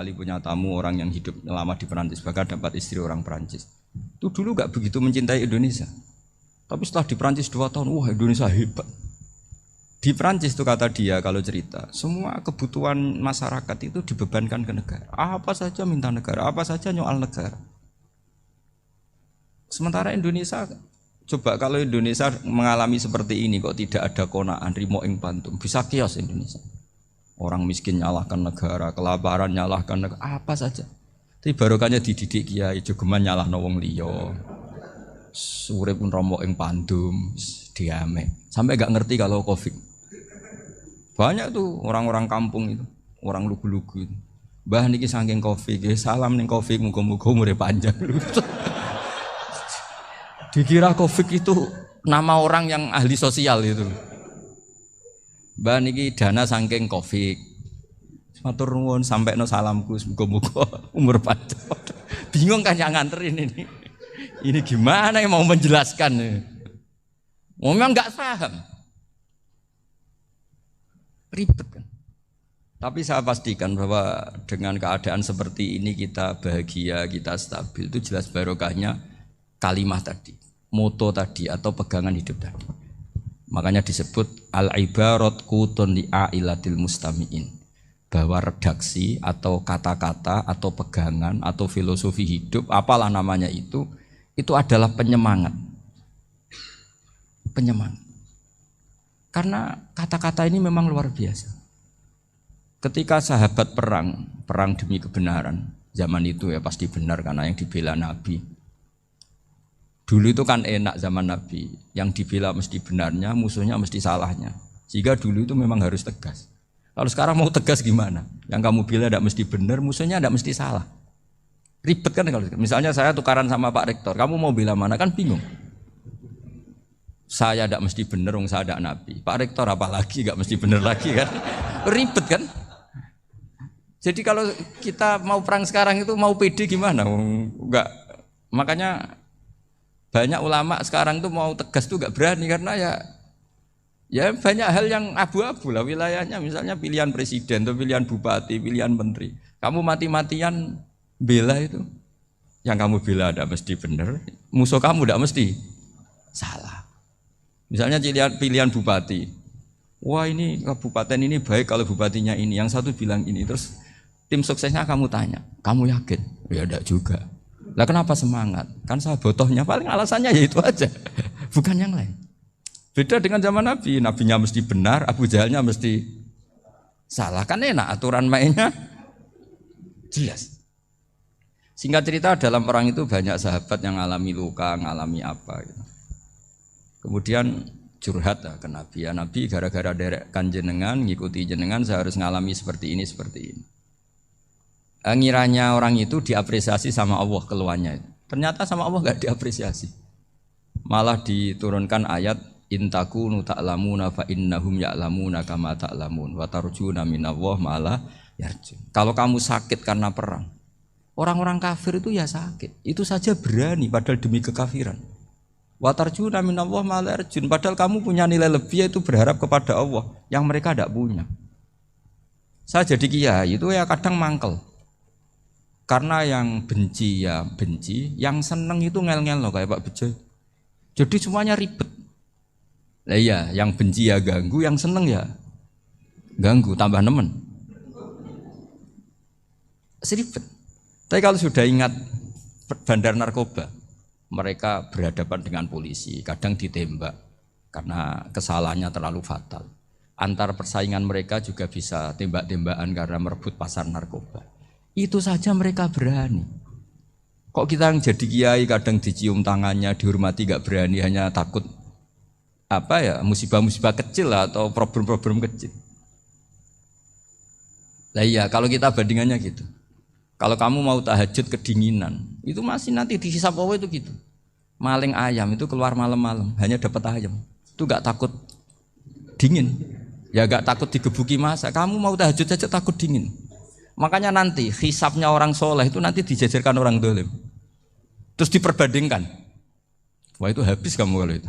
kali punya tamu orang yang hidup lama di Perancis, bahkan dapat istri orang Perancis. Itu dulu gak begitu mencintai Indonesia. Tapi setelah di Perancis 2 tahun, wah Indonesia hebat. Di Perancis itu kata dia kalau cerita, semua kebutuhan masyarakat itu dibebankan ke negara. Apa saja minta negara, apa saja nyoal negara. Sementara Indonesia, coba kalau Indonesia mengalami seperti ini kok tidak ada konaan, rimo ing pantum, bisa kios Indonesia. Orang miskin nyalahkan negara, kelaparan nyalahkan negara, apa saja. Tapi barokahnya dididik kiai, jogeman nyalahno wong liya. Urip pun romo ing pandum, diame. Sampai gak ngerti kalau Covid. Banyak tuh orang-orang kampung itu, orang lugu-lugu itu. Mbah niki saking Covid, salam ning Covid, muga-muga umure panjang. Dikira Covid itu nama orang yang ahli sosial itu. Mbah niki dana saking Covid. Matur nuwun sampekno salamku muga-muga umur panjang. Bingung kan yang nganterin ini. Ini gimana yang mau menjelaskan? Memang enggak paham. Ribet kan. Tapi saya pastikan bahwa dengan keadaan seperti ini kita bahagia, kita stabil, itu jelas barokahnya kalimat tadi, moto tadi atau pegangan hidup tadi. Makanya disebut al-ibarat qutun li'ailatil mustami'in, bahwa redaksi atau kata-kata atau pegangan atau filosofi hidup, apalah namanya itu adalah penyemangat. Penyemangat. Karena kata-kata ini memang luar biasa. Ketika sahabat perang demi kebenaran, zaman itu ya pasti benar karena yang dibela Nabi. Dulu itu kan enak zaman Nabi, yang dibela mesti benarnya, musuhnya mesti salahnya. Sehingga dulu itu memang harus tegas. Kalau sekarang mau tegas gimana? Yang kamu bela tidak mesti benar, musuhnya tidak mesti salah. Ribet kan kalau misalnya saya tukaran sama Pak Rektor, kamu mau bela mana kan bingung. Saya tidak mesti benar, saya tidak Nabi. Pak Rektor apalagi tidak mesti benar lagi kan? Ribet kan? Jadi kalau kita mau perang sekarang itu mau pede gimana? Enggak. Makanya banyak ulama sekarang tuh mau tegas tuh gak berani karena ya banyak hal yang abu-abu lah wilayahnya, misalnya pilihan presiden atau pilihan bupati, pilihan menteri. Kamu mati-matian bela itu, yang kamu bela tidak mesti benar, musuh kamu tidak mesti salah. Misalnya pilihan bupati, wah ini kabupaten ini baik kalau bupatinya ini, yang satu bilang ini, terus tim suksesnya kamu tanya, kamu yakin? Ya tidak juga. Lah kenapa semangat? Kan saya botohnya paling alasannya ya itu aja, bukan yang lain. Beda dengan zaman Nabi, Nabinya mesti benar, Abu Jahalnya mesti salah. Kan enak, aturan mainnya jelas. Singkat cerita dalam perang itu banyak sahabat yang ngalami luka, ngalami apa gitu. Kemudian curhat ke Nabi, ya Nabi gara-gara derekkan jenengan, ngikuti jenengan saya harus ngalami seperti ini, seperti ini. Ngiranya orang itu diapresiasi sama Allah keluarnya itu. Ternyata sama Allah gak diapresiasi. Malah diturunkan ayat intakunu ta'lamuna fa innahum ya'lamuna kama ta'lamun wa tarjuna minallah ma'ala yarjun. Kalau kamu sakit karena perang, orang-orang kafir itu ya sakit. Itu saja berani padahal demi kekafiran. Wa tarjuna minallah ma'ala yarjun. Padahal kamu punya nilai lebih yaitu berharap kepada Allah yang mereka tidak punya. Saya jadi kiai itu ya kadang mangkel. Karena yang benci ya benci, yang seneng itu ngel-ngel loh kayak Pak Bejo. Jadi semuanya ribet. Lah iya, yang benci ya ganggu, yang seneng ya ganggu, tambah nemen. Seribet. Tapi kalau sudah ingat bandar narkoba, mereka berhadapan dengan polisi, kadang ditembak karena kesalahannya terlalu fatal. Antar persaingan mereka juga bisa tembak-tembakan karena merebut pasar narkoba. Itu saja mereka berani. Kok kita yang jadi kiai kadang dicium tangannya, dihormati gak berani, hanya takut apa ya, musibah-musibah kecil lah, atau problem-problem kecil. Lah iya, kalau kita bandingannya gitu. Kalau kamu mau tahajud kedinginan, itu masih nanti dihisab Allah itu gitu. Maling ayam itu keluar malam-malam, hanya dapat ayam. Itu gak takut dingin. Ya gak takut digebuki masa. Kamu mau tahajud saja takut dingin. Makanya nanti hisabnya orang soleh itu nanti dijajarkan orang dolim. Terus diperbandingkan. Wah itu habis kamu kalau itu.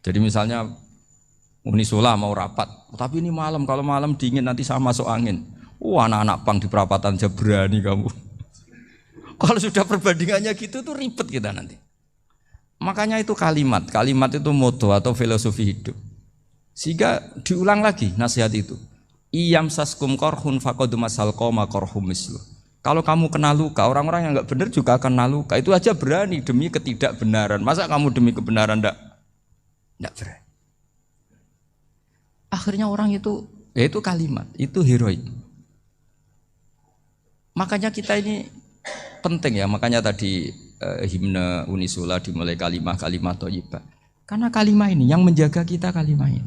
Jadi misalnya Unisula mau rapat, tapi ini malam, kalau malam dingin nanti saya masuk angin. Wah, anak-anak pang di perapatan aja berani kamu. Kalau sudah perbandingannya gitu tuh ribet kita nanti. Makanya itu kalimat itu moto atau filosofi hidup. Sehingga diulang lagi nasihat itu. Iyam saskum korhun faqad masal qoma korhum mislu. Kalau kamu kena luka, orang-orang yang enggak benar juga akan kena luka. Itu aja berani demi ketidakbenaran. Masa kamu demi kebenaran enggak berani? Akhirnya orang itu, ya itu kalimat, itu heroik. Makanya kita ini penting ya, makanya tadi himne Unisula dimulai kalimat thayyibah. Karena kalimat ini yang menjaga kita kalimat ini.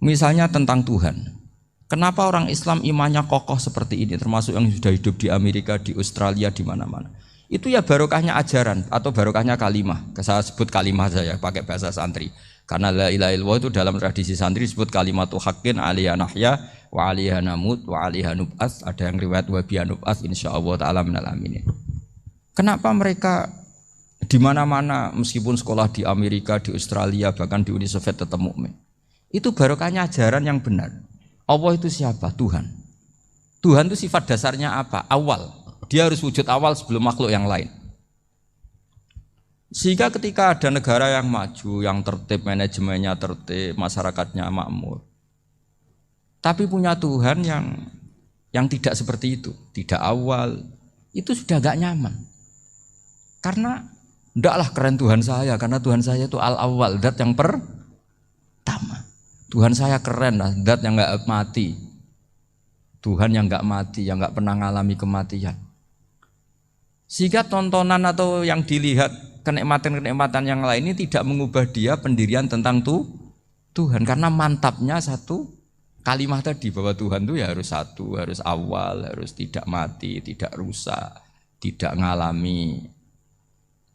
Misalnya tentang Tuhan. Kenapa orang Islam imannya kokoh seperti ini, termasuk yang sudah hidup di Amerika, di Australia, di mana-mana. Itu ya barokahnya ajaran atau barokahnya kalimah. Saya sebut kalimah saya pakai bahasa santri. Karena la ilaha illallah itu dalam tradisi santri disebut kalimatu haqqin alaiha nahya wa alaiha namut wa alaiha nub'ats. Ada yang riwayat wa biha nub'ats insyaallah taala minal aminin. Kenapa mereka di mana-mana meskipun sekolah di Amerika, di Australia, bahkan di Uni Soviet tetap mukmin? Itu barokahnya ajaran yang benar. Allah itu siapa? Tuhan. Tuhan itu sifat dasarnya apa? Awal. Dia harus wujud awal sebelum makhluk yang lain. Sehingga ketika ada negara yang maju, yang tertib, manajemennya tertib, masyarakatnya makmur, tapi punya Tuhan yang tidak seperti itu, tidak awal, itu sudah gak nyaman. Karena ndaklah keren Tuhan saya, karena Tuhan saya itu al-awwal, zat yang pertama. Tuhan saya keren lah, zat yang gak mati. Tuhan yang gak mati, yang gak pernah mengalami kematian. Sehingga tontonan atau yang dilihat kenikmatan-kenikmatan yang lain ini tidak mengubah dia pendirian tentang Tuhan. Karena mantapnya satu kalimat tadi bahwa Tuhan itu ya harus satu, harus awal, harus tidak mati, tidak rusak, tidak mengalami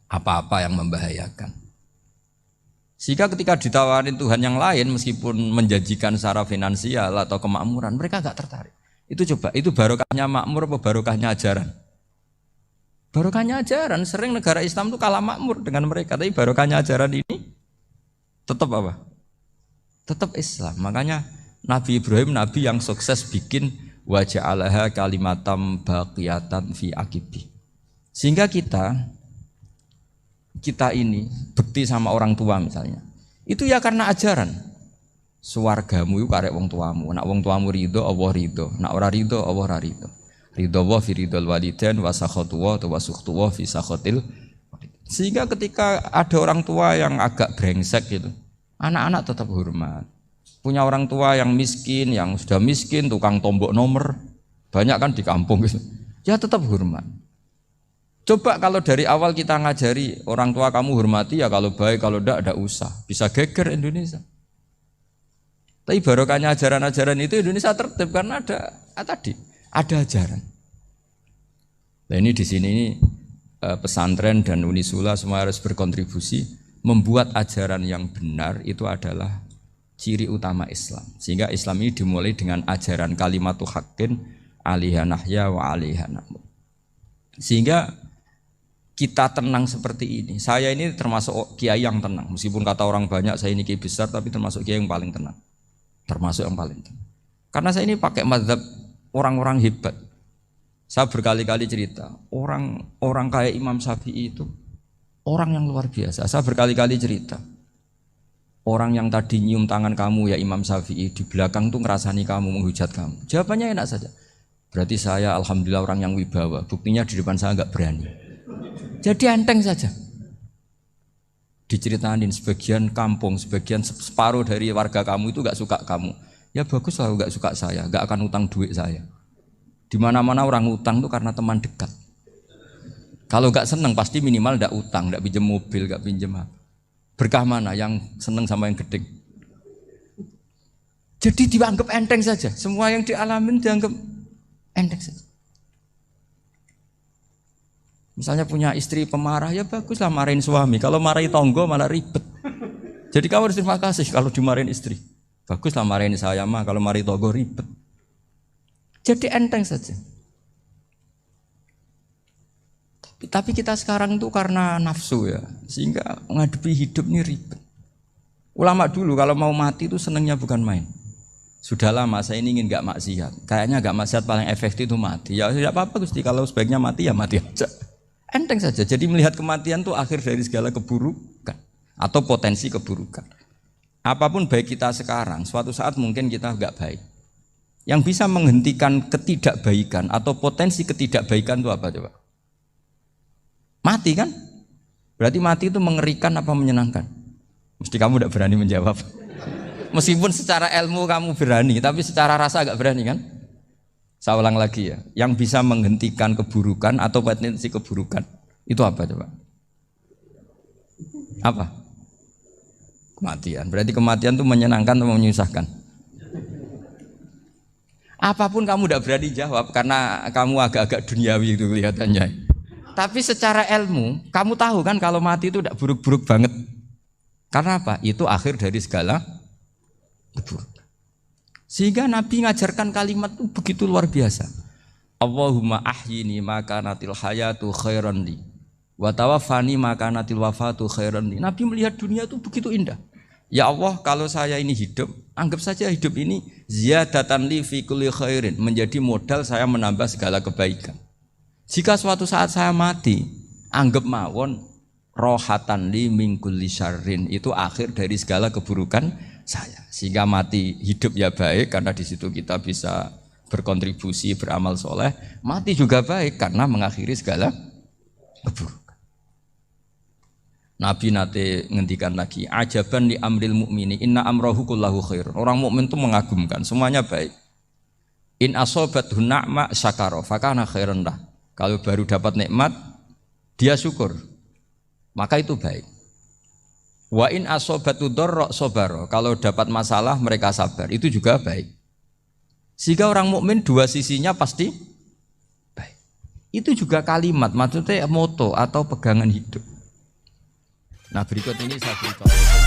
apa-apa yang membahayakan. Sehingga ketika ditawarin Tuhan yang lain meskipun menjanjikan secara finansial atau kemakmuran, mereka gak tertarik. Itu coba, itu barokahnya makmur apa barokahnya ajaran? Barokahnya ajaran. Sering negara Islam itu kalah makmur dengan mereka, tapi barokahnya ajaran ini tetap apa? Tetap Islam. Makanya Nabi Ibrahim, Nabi yang sukses bikin wa ja'alaha kalimatam baqiyatan fi aqibi. Sehingga kita ini bekti sama orang tua misalnya, itu ya karena ajaran. Suwargamu itu karek wong tuamu. Nak wong tuamu ridho, Allah ridho. Nak ora ridho, Allah ora ridho. Ridho wa fi ridhol walidain wa sakhatu wa sukhtu wa fi sakhatil. Sehingga ketika ada orang tua yang agak brengsek gitu, anak-anak tetap hormat. Punya orang tua yang miskin, yang sudah miskin, tukang tombok nomor, banyak kan di kampung gitu. Ya tetap hormat. Coba kalau dari awal kita ngajari orang tua kamu hormati ya, kalau baik, kalau enggak usah. Bisa geger Indonesia. Tapi barokahnya ajaran-ajaran itu Indonesia tertib karena ada ajaran. Nah ini di sini pesantren dan Unisula semua harus berkontribusi membuat ajaran yang benar itu adalah ciri utama Islam. Sehingga Islam ini dimulai dengan ajaran kalimatu haqqin alaiha nahya wa alaiha namut. Sehingga kita tenang seperti ini. Saya ini termasuk kiai yang tenang. Meskipun kata orang banyak saya ini kiai besar, tapi termasuk kiai yang paling tenang. Termasuk yang paling tenang. Karena saya ini pakai mazhab orang-orang hebat. Saya berkali-kali cerita, orang kayak Imam Syafi'i itu orang yang luar biasa. Saya berkali-kali cerita, orang yang tadi nyium tangan kamu ya Imam Syafi'i, di belakang tuh ngerasani kamu, menghujat kamu. Jawabannya enak saja. Berarti saya alhamdulillah orang yang wibawa. Buktinya di depan saya enggak berani. Jadi enteng saja. Diceritain sebagian kampung, sebagian separuh dari warga kamu itu enggak suka kamu. Ya bagus lah enggak suka saya, enggak akan utang duit saya. Di mana-mana orang utang itu karena teman dekat. Kalau enggak seneng pasti minimal enggak utang, enggak pinjam mobil, enggak pinjam apa. Berkah mana yang seneng sama yang gede. Jadi dianggap enteng saja. Semua yang dialamin dianggap enteng saja. Misalnya punya istri pemarah, ya baguslah marahin suami. Kalau marahin tonggo malah ribet. Jadi kamu harus terima kasih kalau dimarahin istri. Baguslah marahin saya mah, kalau marahin tonggo ribet. Jadi enteng saja. Tapi kita sekarang itu karena nafsu ya, sehingga menghadapi hidup ini ribet. Ulama dulu kalau mau mati itu senangnya bukan main. Sudah lama saya ini ingin nggak maksiat. Kayaknya nggak maksiat paling efektif itu mati. Ya tidak apa-apa Gusti, kalau sebaiknya mati ya mati aja. Enteng saja. Jadi melihat kematian itu akhir dari segala keburukan atau potensi keburukan. Apapun baik kita sekarang, suatu saat mungkin kita nggak baik. Yang bisa menghentikan ketidakbaikan atau potensi ketidakbaikan itu apa coba? Mati kan? Berarti mati itu mengerikan apa menyenangkan? Mesti kamu tidak berani menjawab. Meskipun secara ilmu kamu berani, tapi secara rasa agak berani kan? Saya ulang lagi ya, yang bisa menghentikan keburukan atau potensi keburukan itu apa coba? Apa? Kematian. Berarti kematian itu menyenangkan atau menyusahkan? Apapun kamu tidak berani jawab karena kamu agak-agak duniawi itu kelihatannya. Tapi secara ilmu, kamu tahu kan kalau mati itu tidak buruk-buruk banget. Karena apa? Itu akhir dari segala keburukan. Sehingga Nabi ngajarkan kalimat itu begitu luar biasa. Allahumma ahyini maka natil hayatu khairan li wa tawaffani maka natil wafatu khairan li. Nabi melihat dunia itu begitu indah. Ya Allah, kalau saya ini hidup, anggap saja hidup ini ziyadatan li fi kulli khairin, menjadi modal saya menambah segala kebaikan. Jika suatu saat saya mati, anggap mawon rohatan li min kulli syarrin, itu akhir dari segala keburukan saya. Sehingga mati hidup ya baik karena di situ kita bisa berkontribusi beramal soleh. Mati juga baik karena mengakhiri segala keburukan. Nabi nate ngendikan lagi, ajaban li amril mukmini inna amrahu kullahu khair. Orang mukmin itu mengagumkan, semuanya baik. In asobathu na'ma syakara fakana khairan lah. Kalau baru dapat nikmat, dia syukur, maka itu baik. Wa in asobatu dharra sabara. Kalau dapat masalah mereka sabar, itu juga baik. Sehingga orang mukmin dua sisinya pasti baik. Itu juga kalimat, maksudnya moto atau pegangan hidup. Nah berikut ini saya beri contoh.